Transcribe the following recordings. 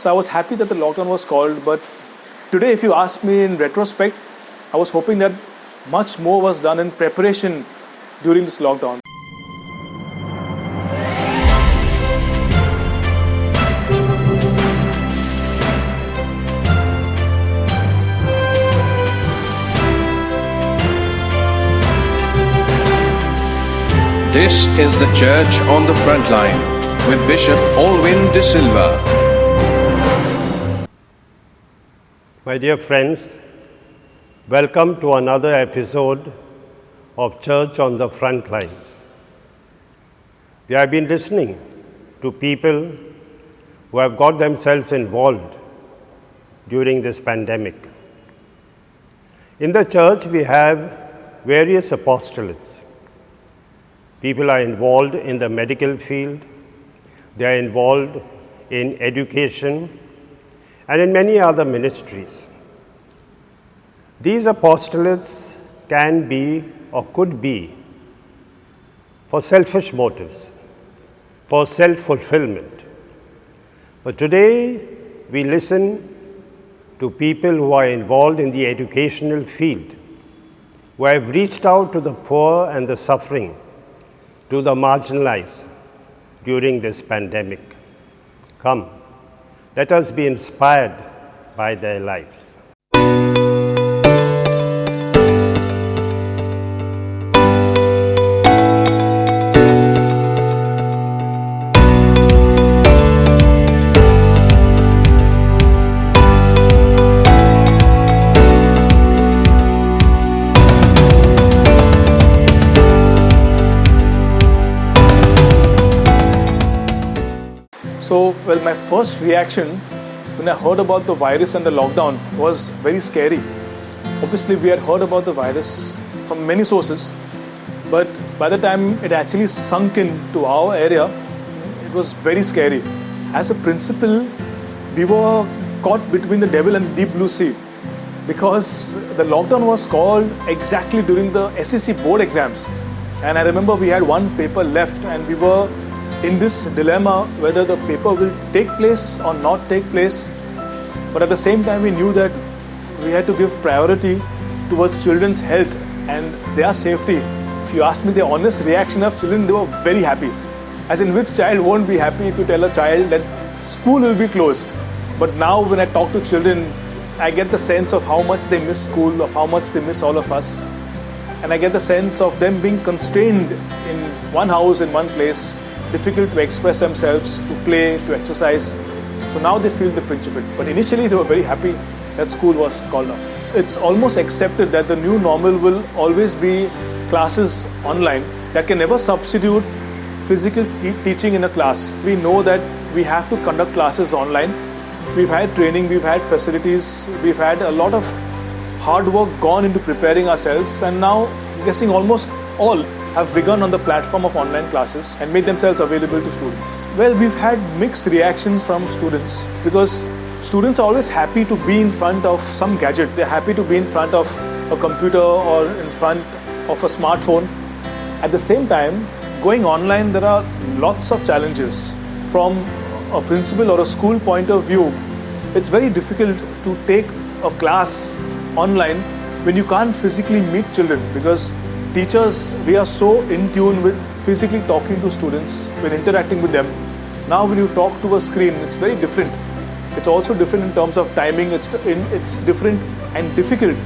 So I was happy that the lockdown was called, but today if you ask me in retrospect, I was hoping that much more was done in preparation during this lockdown. This is the Church on the Frontline with Bishop Alwyn De Silva. My dear friends, welcome to another episode of Church on the Frontlines. We have been listening to people who have got themselves involved during this pandemic. In the church, we have various apostolates. People are involved in the medical field, they are involved in education, and in many other ministries. These apostolates can be or could be for selfish motives, for self-fulfillment. But today we listen to people who are involved in the educational field, who have reached out to the poor and the suffering, to the marginalized during this pandemic. Come, let us be inspired by their lives. So, my first reaction when I heard about the virus and the lockdown was very scary. Obviously, we had heard about the virus from many sources, but by the time it actually sunk into our area, it was very scary. As a principal, we were caught between the devil and the deep blue sea because the lockdown was called exactly during the SEC board exams. And I remember we had one paper left and we were in this dilemma whether the paper will take place or not take place. But at the same time, we knew that we had to give priority towards children's health and their safety. If you ask me the honest reaction of children, they were very happy. As in, which child won't be happy if you tell a child that school will be closed? But now when I talk to children, I get the sense of how much they miss school, of how much they miss all of us. And I get the sense of them being constrained in one house, in one place, difficult to express themselves, to play, to exercise. So now they feel the pinch of it. But initially they were very happy that school was called off. It's almost accepted that the new normal will always be classes online. That can never substitute physical teaching in a class. We know that we have to conduct classes online. We've had training, we've had facilities, we've had a lot of hard work gone into preparing ourselves, and now I'm guessing almost all have begun on the platform of online classes and made themselves available to students. Well, we've had mixed reactions from students because students are always happy to be in front of some gadget. They're happy to be in front of a computer or in front of a smartphone. At the same time, going online, there are lots of challenges. From a principal or a school point of view, it's very difficult to take a class online when you can't physically meet children, because teachers, we are so in tune with physically talking to students, when interacting with them. Now when you talk to a screen, it's very different. It's also different in terms of timing, it's different and difficult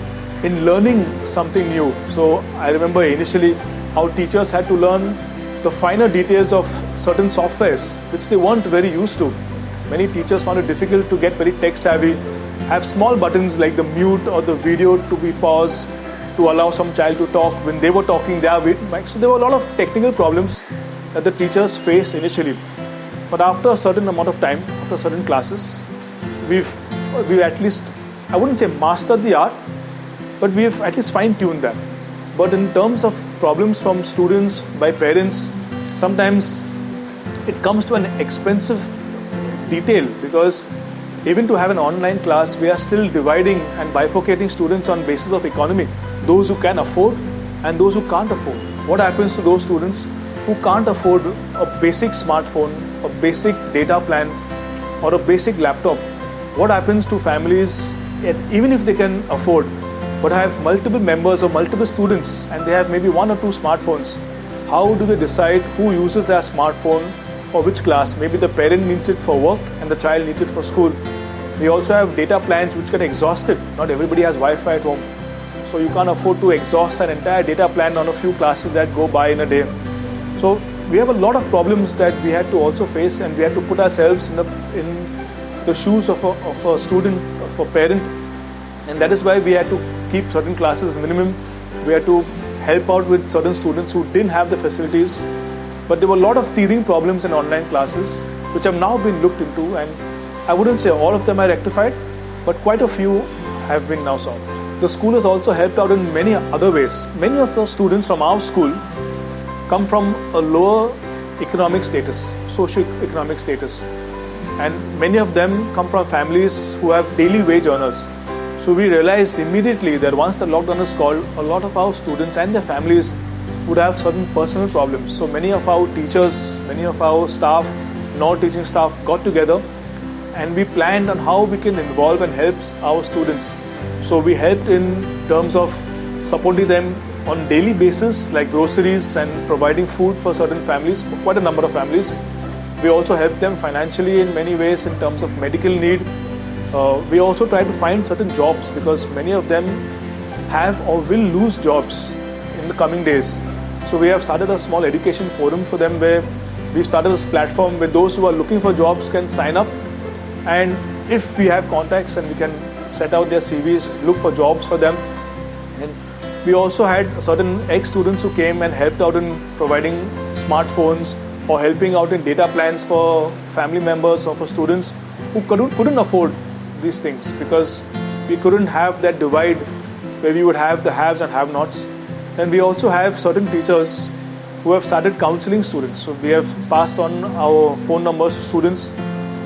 in learning something new. So I remember initially how teachers had to learn the finer details of certain softwares which they weren't very used to. Many teachers found it difficult to get very tech savvy, have small buttons like the mute or the video to be paused, to allow some child to talk when they were talking their mic. So there were a lot of technical problems that the teachers faced initially. But after a certain amount of time, after certain classes, we've at least, I wouldn't say mastered the art, but we've at least fine-tuned that. But in terms of problems from students, by parents, sometimes it comes to an expensive detail, because even to have an online class, we are still dividing and bifurcating students on basis of economy. Those who can afford and those who can't afford. What happens to those students who can't afford a basic smartphone, a basic data plan, or a basic laptop, what happens to families, even if they can afford, but have multiple members or multiple students and they have maybe 1 or 2 smartphones? How do they decide who uses their smartphone for which class? Maybe the parent needs it for work and the child needs it for school. We also have data plans which get exhausted. Not everybody has Wi-Fi at home. So you can't afford to exhaust an entire data plan on a few classes that go by in a day. So we have a lot of problems that we had to also face, and we had to put ourselves in the shoes of a student, of a parent, and that is why we had to keep certain classes minimum. We had to help out with certain students who didn't have the facilities. But there were a lot of teething problems in online classes which have now been looked into, and I wouldn't say all of them are rectified, but quite a few have been now solved. The school has also helped out in many other ways. Many of the students from our school come from a lower economic status, socio-economic status, and many of them come from families who have daily wage earners. So we realized immediately that once the lockdown is called, a lot of our students and their families would have certain personal problems. So many of our teachers, many of our staff, non-teaching staff got together and we planned on how we can involve and help our students. So we helped in terms of supporting them on daily basis, like groceries and providing food for certain families, for quite a number of families. We also helped them financially in many ways in terms of medical need. We also try to find certain jobs because many of them have or will lose jobs in the coming days. So we have started a small education forum for them where we've started this platform where those who are looking for jobs can sign up, and if we have contacts and we can set out their CVs, look for jobs for them. And we also had certain ex-students who came and helped out in providing smartphones or helping out in data plans for family members or for students who couldn't afford these things, because we couldn't have that divide where we would have the haves and have-nots. And we also have certain teachers who have started counseling students. So we have passed on our phone numbers to students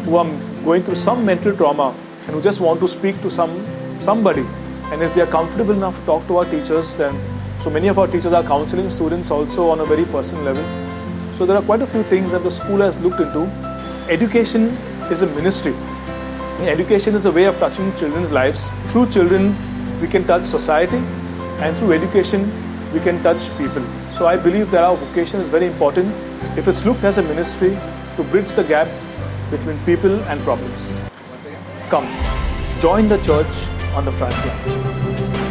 who are going through some mental trauma and who just want to speak to somebody. And if they are comfortable enough to talk to our teachers, then so many of our teachers are counseling students also on a very personal level. So there are quite a few things that the school has looked into. Education is a ministry. Education is a way of touching children's lives. Through children, we can touch society, and through education, we can touch people. So I believe that our vocation is very important if it's looked as a ministry to bridge the gap between people and problems. Come, join the church on the front line.